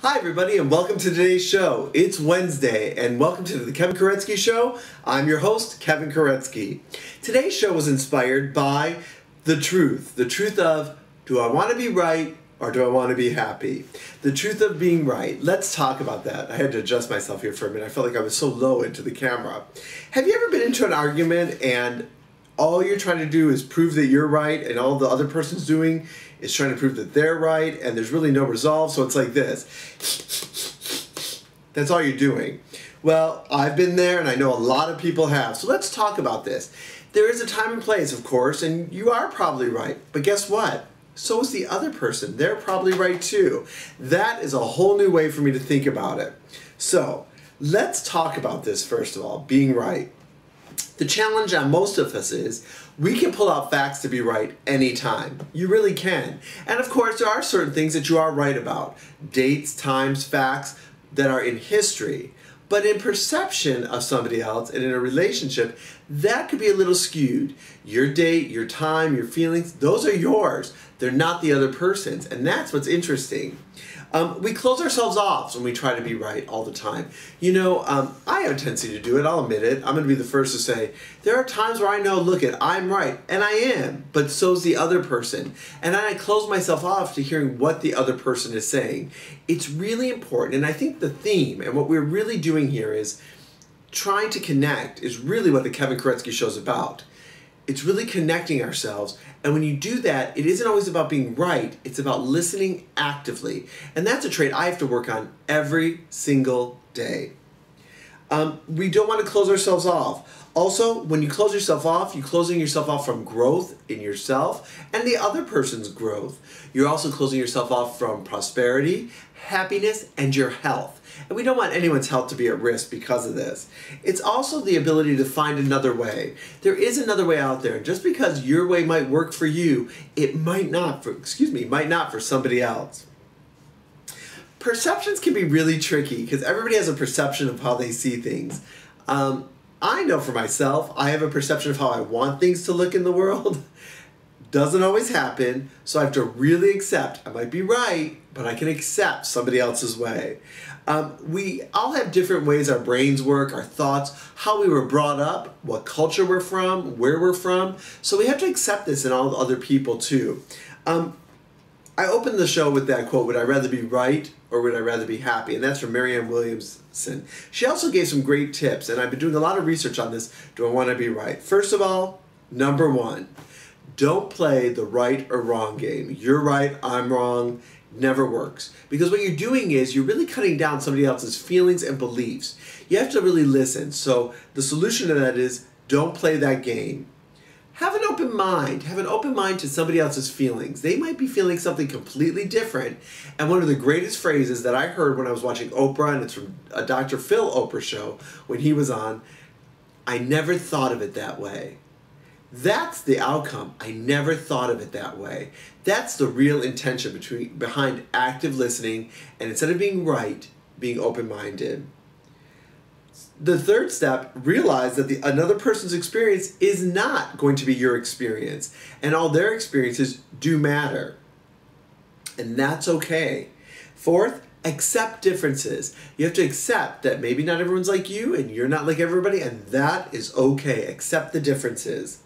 Hi everybody and welcome to today's show. It's Wednesday and welcome to the Kevin Kuretzky Show. I'm your host, Kevin Kuretzky. Today's show was inspired by the truth of, do I want to be right or do I want to be happy? The truth of being right. Let's talk about that. I had to adjust myself here for a minute. I felt like I was so low into the camera. Have you ever been into an argument and all you're trying to do is prove that you're right and all the other person's doing is trying to prove that they're right and there's really no resolve, so it's like this. That's all you're doing. Well, I've been there and I know a lot of people have, so let's talk about this. There is a time and place, of course, and you are probably right, but guess what? So is the other person. They're probably right too. That is a whole new way for me to think about it. So let's talk about this first of all, being right. The challenge on most of us is we can pull out facts to be right anytime. You really can. And of course, there are certain things that you are right about. Dates, times, facts that are in history. But in perception of somebody else and in a relationship, that could be a little skewed. Your date, your time, your feelings, those are yours. They're not the other person's. And that's what's interesting. We close ourselves off when we try to be right all the time. You know, I have a tendency to do it, I'll admit it. I'm going to be the first to say, there are times where I know, look it, I'm right, and I am, but so's the other person. And then I close myself off to hearing what the other person is saying. It's really important, and I think the theme, and what we're really doing here is trying to connect is really what the Kevin Kuretzky Show is about. It's really connecting ourselves. And when you do that, it isn't always about being right. It's about listening actively. And that's a trait I have to work on every single day. We don't want to close ourselves off. Also, when you close yourself off, you're closing yourself off from growth in yourself and the other person's growth. You're also closing yourself off from prosperity, happiness, and your health. And we don't want anyone's health to be at risk because of this. It's also the ability to find another way. There is another way out there. Just because your way might work for you, it might not for somebody else. Perceptions can be really tricky because everybody has a perception of how they see things. I know for myself, I have a perception of how I want things to look in the world. Doesn't always happen, so I have to really accept, I might be right, but I can accept somebody else's way. We all have different ways our brains work, our thoughts, how we were brought up, what culture we're from, where we're from, so we have to accept this in all other people too. I opened the show with that quote, would I rather be right or would I rather be happy? And that's from Marianne Williamson. She also gave some great tips, and I've been doing a lot of research on this, do I want to be right? First of all, number one, don't play the right or wrong game. You're right, I'm wrong, never works. Because what you're doing is you're really cutting down somebody else's feelings and beliefs. You have to really listen. So the solution to that is don't play that game. Have an open mind. Have an open mind to somebody else's feelings. They might be feeling something completely different. And one of the greatest phrases that I heard when I was watching Oprah, and it's from a Dr. Phil Oprah show when he was on, I never thought of it that way. That's the outcome. I never thought of it that way. That's the real intention behind active listening, and instead of being right, being open-minded. The third step, realize that another person's experience is not going to be your experience, and all their experiences do matter. And that's okay. Fourth, accept differences. You have to accept that maybe not everyone's like you, and you're not like everybody, and that is okay. Accept the differences.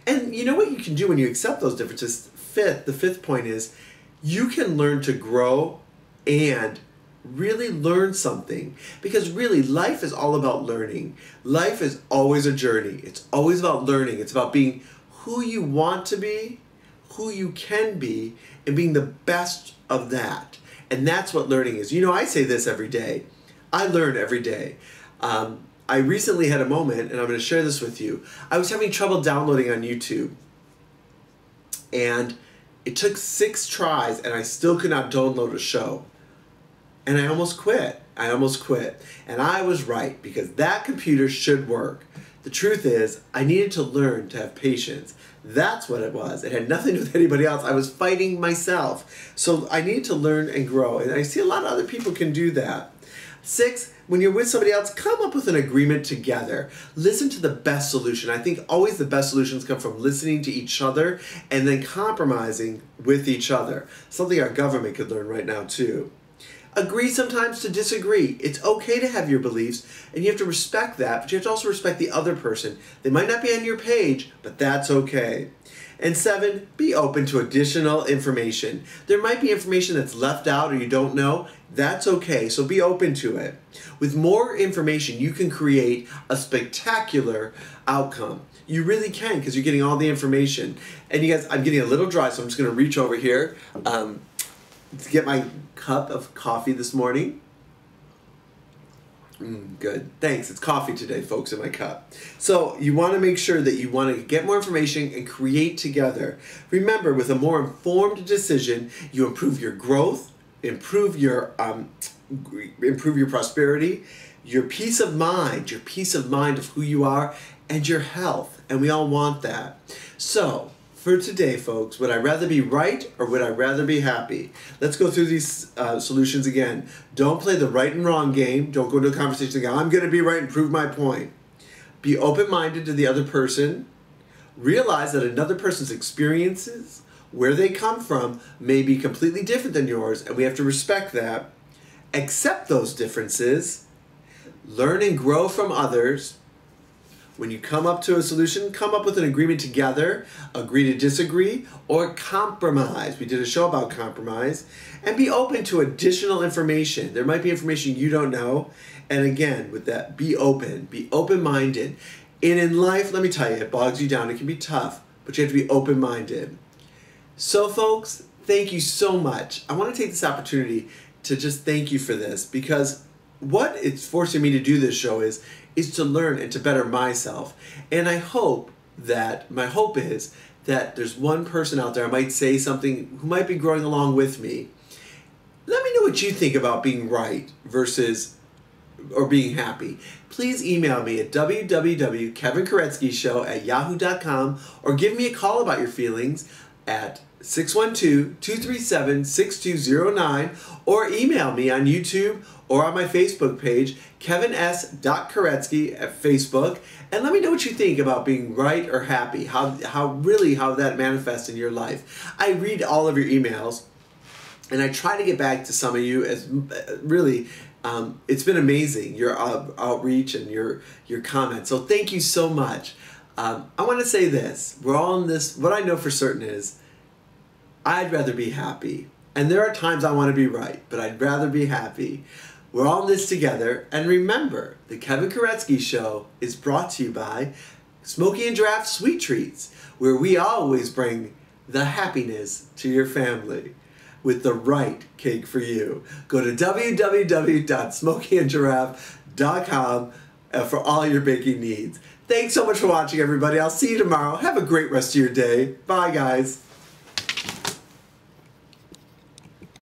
And you know what you can do when you accept those differences? The fifth point is you can learn to grow and really learn something. Because really, life is all about learning. Life is always a journey. It's always about learning. It's about being who you want to be, who you can be, and being the best of that. And that's what learning is. You know, I say this every day. I learn every day. I recently had a moment, and I'm going to share this with you. I was having trouble downloading on YouTube, and it took 6 tries, and I still could not download a show. And I almost quit. And I was right, because that computer should work. The truth is, I needed to learn to have patience. That's what it was. It had nothing to do with anybody else. I was fighting myself. So I needed to learn and grow, and I see a lot of other people can do that. 6, when you're with somebody else, come up with an agreement together. Listen to the best solution. I think always the best solutions come from listening to each other and then compromising with each other. Something our government could learn right now too. Agree sometimes to disagree. It's okay to have your beliefs, and you have to respect that, but you have to also respect the other person. They might not be on your page, but that's okay. And 7, be open to additional information. There might be information that's left out or you don't know. That's okay, so be open to it. With more information, you can create a spectacular outcome. You really can, because you're getting all the information. And you guys, I'm getting a little dry, so I'm just going to reach over here to get my cup of coffee this morning. Good. Thanks. It's coffee today, folks, in my cup. So you want to make sure that you want to get more information and create together. Remember, with a more informed decision, you improve your growth, improve your prosperity, your peace of mind of who you are, and your health. And we all want that. So for today, folks, would I rather be right or would I rather be happy? Let's go through these solutions again. Don't play the right and wrong game. Don't go to a conversation and go, I'm going to be right and prove my point. Be open-minded to the other person. Realize that another person's experiences, where they come from, may be completely different than yours, and we have to respect that. Accept those differences. Learn and grow from others. When you come up to a solution, come up with an agreement together, agree to disagree, or compromise. We did a show about compromise. And be open to additional information. There might be information you don't know. And again, with that, be open. Be open-minded. And in life, let me tell you, it bogs you down. It can be tough, but you have to be open-minded. So folks, thank you so much. I want to take this opportunity to just thank you for this, because what it's forcing me to do this show is to learn and to better myself. And my hope is that there's one person out there I might say something who might be growing along with me. Let me know what you think about being right or being happy. Please email me at www.kevinkuretzkyshow@yahoo.com or give me a call about your feelings at 612-237-6209 or email me on YouTube or on my Facebook page, KevinS.Kuretzky at Facebook, and let me know what you think about being right or happy, how that manifests in your life. I read all of your emails, and I try to get back to some of you as really, it's been amazing, your outreach and your comments. So thank you so much. I want to say this, we're all in this, what I know for certain is, I'd rather be happy. And there are times I want to be right, but I'd rather be happy. We're all in this together. And remember, the Kevin Kuretzky Show is brought to you by Smokey and Giraffe Sweet Treats, where we always bring the happiness to your family with the right cake for you. Go to www.smokeyandgiraffe.com for all your baking needs. Thanks so much for watching, everybody. I'll see you tomorrow. Have a great rest of your day. Bye, guys.